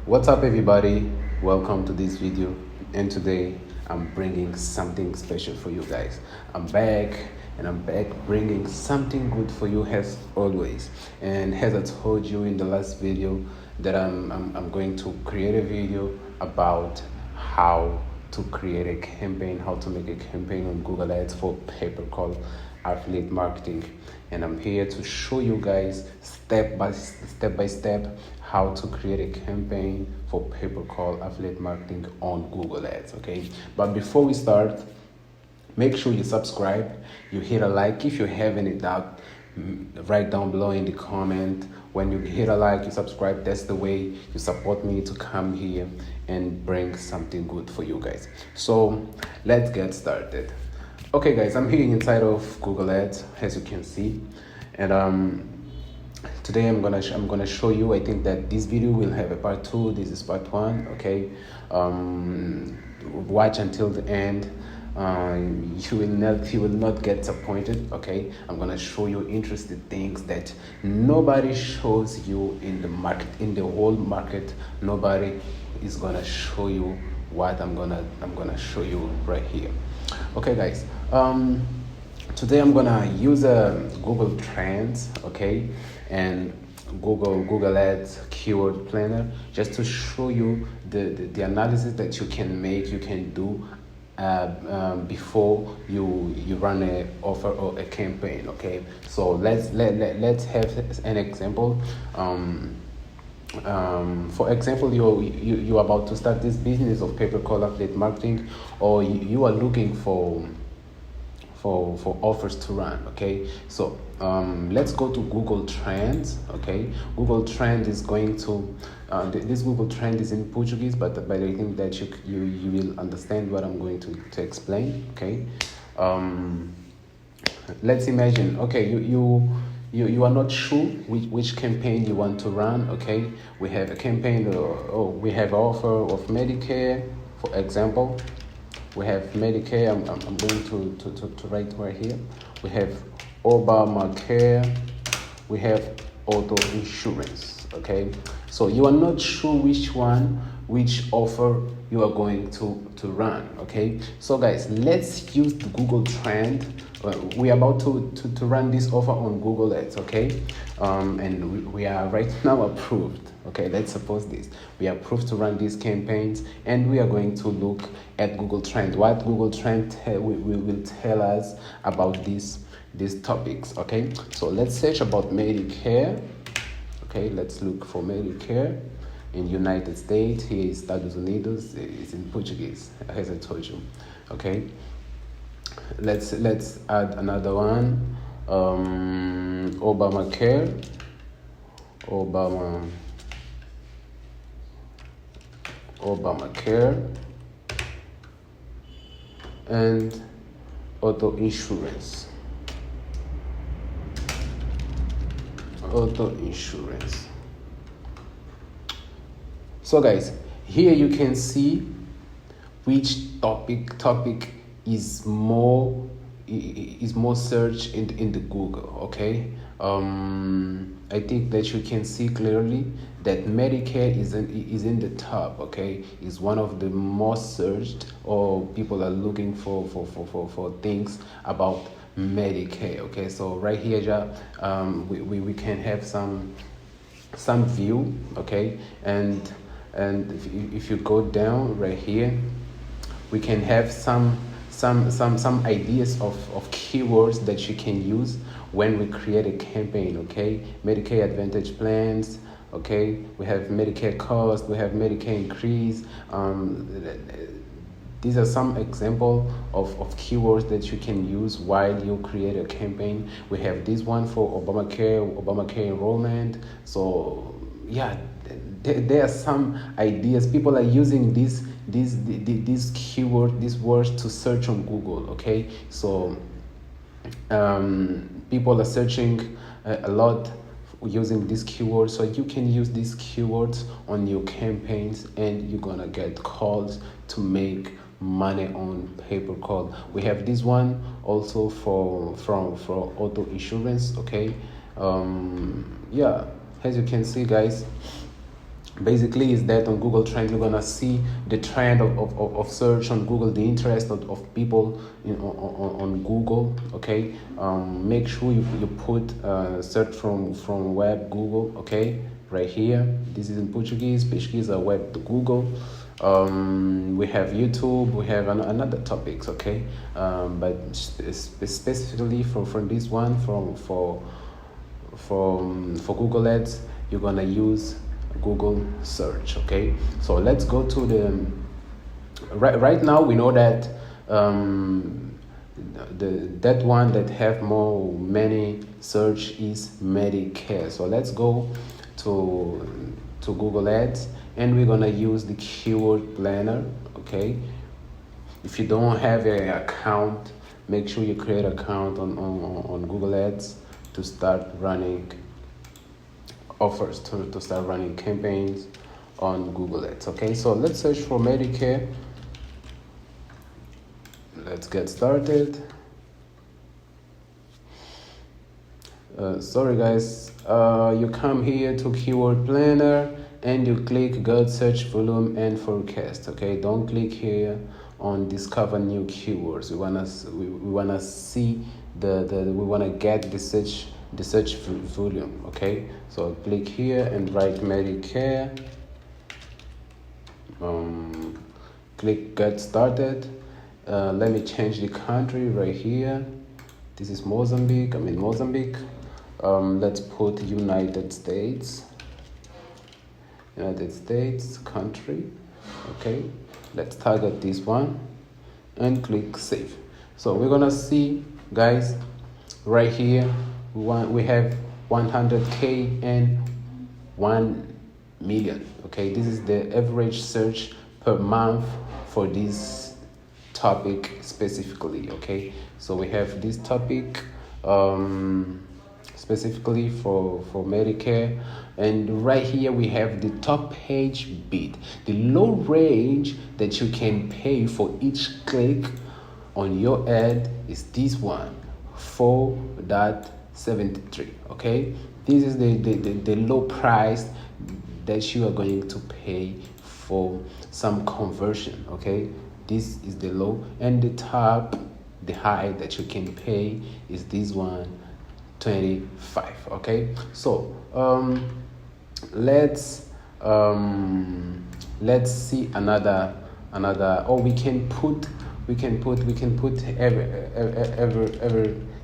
What's up, everybody? Welcome to this video, and today I'm bringing something special for you guys. I'm back, and I'm back bringing something good for you as always. And as I told you in the last video, that I'm going to create a video about how to create a campaign, how to make a campaign on Google Ads for pay-per-call affiliate marketing. And I'm here to show you guys step by step how to create a campaign for pay-per-call affiliate marketing on Google Ads. Okay, but before we start, make sure you subscribe, you hit a like. If you have any doubt, write down below in the comment. When you hit a like, you subscribe, that's the way you support me to come here and bring something good for you guys. So let's get started. Okay guys, I'm here inside of Google Ads, as you can see, and today I'm gonna show you. I think that this video will have a part 2. This is part 1. Okay, watch until the end. You will not get disappointed. Okay, I'm gonna show you interesting things that nobody shows you in the market, in the whole market. Nobody is gonna show you what I'm gonna show you right here. Okay guys, today I'm gonna use Google Trends, okay, and Google Ads keyword planner, just to show you the analysis that you can make, you can do before you run a offer or a campaign. Okay, so let's have an example. For example, you're about to start this business of pay-per-call affiliate marketing, or you are looking for offers to run. Okay, so let's go to Google Trends. Okay, Google Trend is going to this Google Trend is in Portuguese, but I think that you will understand what I'm going to explain. Okay, let's imagine, okay, you are not sure which campaign you want to run. Okay, we have a campaign, we have offer of Medicare, for example. We have Medicare. I'm going to write right here. We have Obamacare. We have auto insurance. Okay, so you are not sure which offer you are going to run. Okay, so guys, let's use the Google Trend. We are about to run this offer on Google Ads. Okay, and we are right now approved. Okay, let's suppose this. We are approved to run these campaigns, and we are going to look at Google Trend. What Google Trend will tell us about these topics. Okay, so let's search about Medicare. Okay, let's look for Medicare in United States. Here is Estados Unidos. It's in Portuguese, as I told you. Okay, let's add another one. Obamacare. Obamacare and auto insurance. So guys, here you can see which topic is more searched in the Google. Okay, I think that you can see clearly that Medicare is in the top. Okay, is one of the most searched, or people are looking for things about Medicare. Okay, so right here, we can have some view. Okay, and if you go down right here, we can have some ideas of keywords that you can use when we create a campaign. Okay, Medicare Advantage plans. Okay, we have Medicare cost, we have Medicare increase. These are some example of keywords that you can use while you create a campaign. We have this one for Obamacare enrollment. So yeah, there are some ideas. People are using these keyword, these words to search on Google. Okay, so people are searching a lot using these keywords, so you can use these keywords on your campaigns, and you're gonna get calls to make money on pay-per-call. We have this one also for auto insurance. Okay, yeah, as you can see guys, Basically is that on Google Trends you're gonna see the trend of search on Google, the interest of people on Google. Okay, make sure you put search from web Google. Okay, right here, this is in Portuguese are web to Google. We have YouTube, we have another topics. Okay, but specifically from this one for Google Ads, you're gonna use Google search. Okay, so let's go to the right now. We know that that one that have many search is Medicare. So let's go to Google Ads, and we're gonna use the keyword planner. Okay, if you don't have an account, make sure you create an account on Google Ads to start running offers, to start running campaigns on Google Ads. Okay, so let's search for Medicare. Let's get started. Sorry guys, you come here to keyword planner and you click God search volume and forecast. Okay, don't click here on discover new keywords. We wanna see we wanna get the search volume. Okay, so click here and write Medicare. Click get started. Let me change the country right here. This is Mozambique. I'm in Mozambique. Let's put United States country. Okay, let's target this one and click save. So we're gonna see, guys, right here we have 100K and 1 million. Okay, this is the average search per month for this topic specifically. Okay, so we have this topic specifically for Medicare, and right here we have the top page bid. The low range that you can pay for each click on your ad is this one, 4.73. Okay, this is the low price that you are going to pay for some conversion. Okay, this is the low, and the high that you can pay is this one, 25. Okay, so let's see another, or we can put every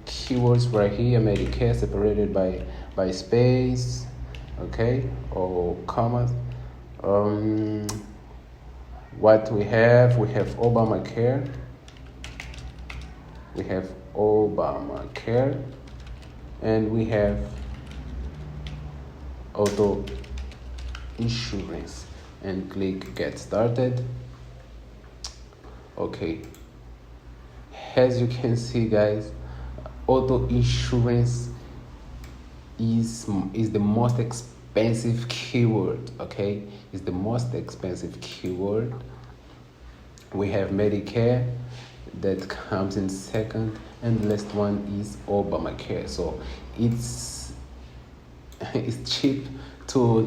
keywords right here, Medicare, separated by space, okay, or commas. What we have Obamacare. And we have auto insurance, and click get started. Okay, as you can see, guys, auto insurance is the most expensive keyword. Okay, it's the most expensive keyword. We have Medicare that comes in second, and the last one is Obamacare. So it's cheap to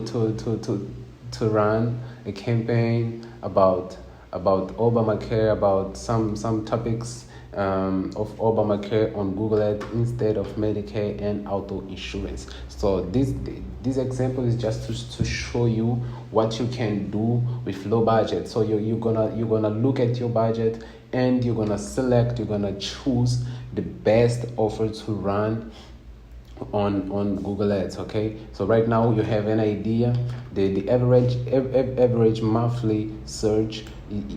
run a campaign about Obamacare, about some topics of Obamacare on Google Ads instead of Medicare and auto insurance. So this example is just to show you what you can do with low budget. So you're gonna look at your budget, and you're gonna choose the best offer to run on Google Ads. Okay, so right now you have an idea. The average monthly search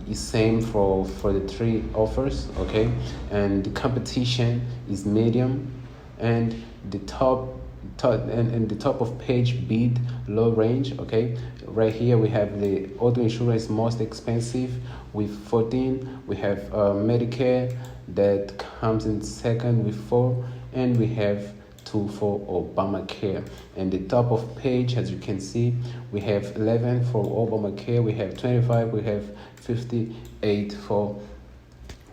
is same for the three offers. Okay, and the competition is medium, and the top of page bid low range. Okay, right here we have the auto insurance most expensive with 14. We have Medicare that comes in second with 4, and we have 2 for Obamacare. And the top of page, as you can see, we have 11 for Obamacare, we have 25, we have 58 for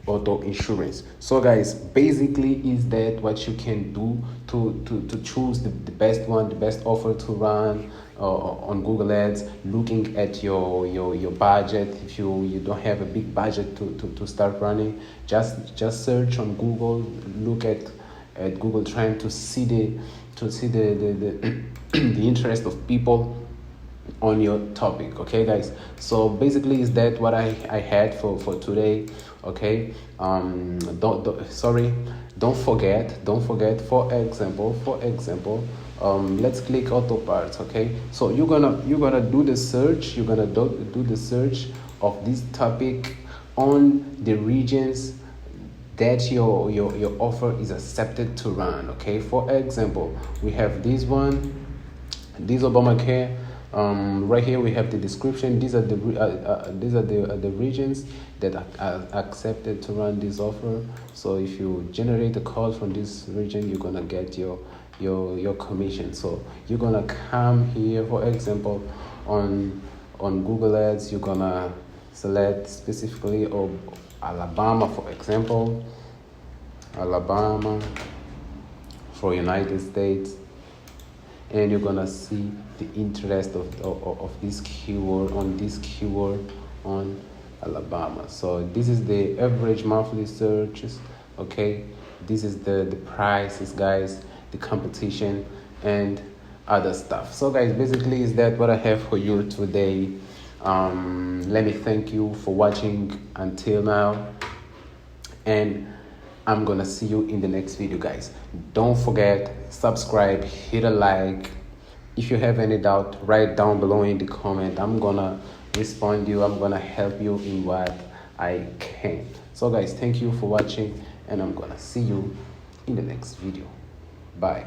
auto insurance. So guys, basically is that what you can do to choose the best one, the best offer to run on Google Ads, looking at your budget. If you don't have a big budget to start running, just search on Google, look at Google Trend to see the the interest of people on your topic. Okay guys, so basically is that what I had for today. Okay, don't forget, for example, let's click auto parts. Okay, so you're gonna do the search, you're gonna do the search of this topic on the regions that your offer is accepted to run. Okay, for example, we have this one, this Obamacare. Right here we have the description. These are the regions that are accepted to run this offer. So if you generate a call from this region, you're gonna get your commission. So you're gonna come here, for example, on Google Ads, you're gonna select specifically Alabama, for example, Alabama for United States, and you're gonna see the interest of this keyword on Alabama. So this is the average monthly searches. Okay, this is the prices, guys, the competition and other stuff. So guys, basically is that what I have for you today. Let me thank you for watching until now, and I'm gonna see you in the next video, guys. Don't forget, subscribe, hit a like. If you have any doubt, write down below in the comment. I'm gonna respond you, I'm gonna help you in what I can. So guys, thank you for watching, and I'm gonna see you in the next video. Bye.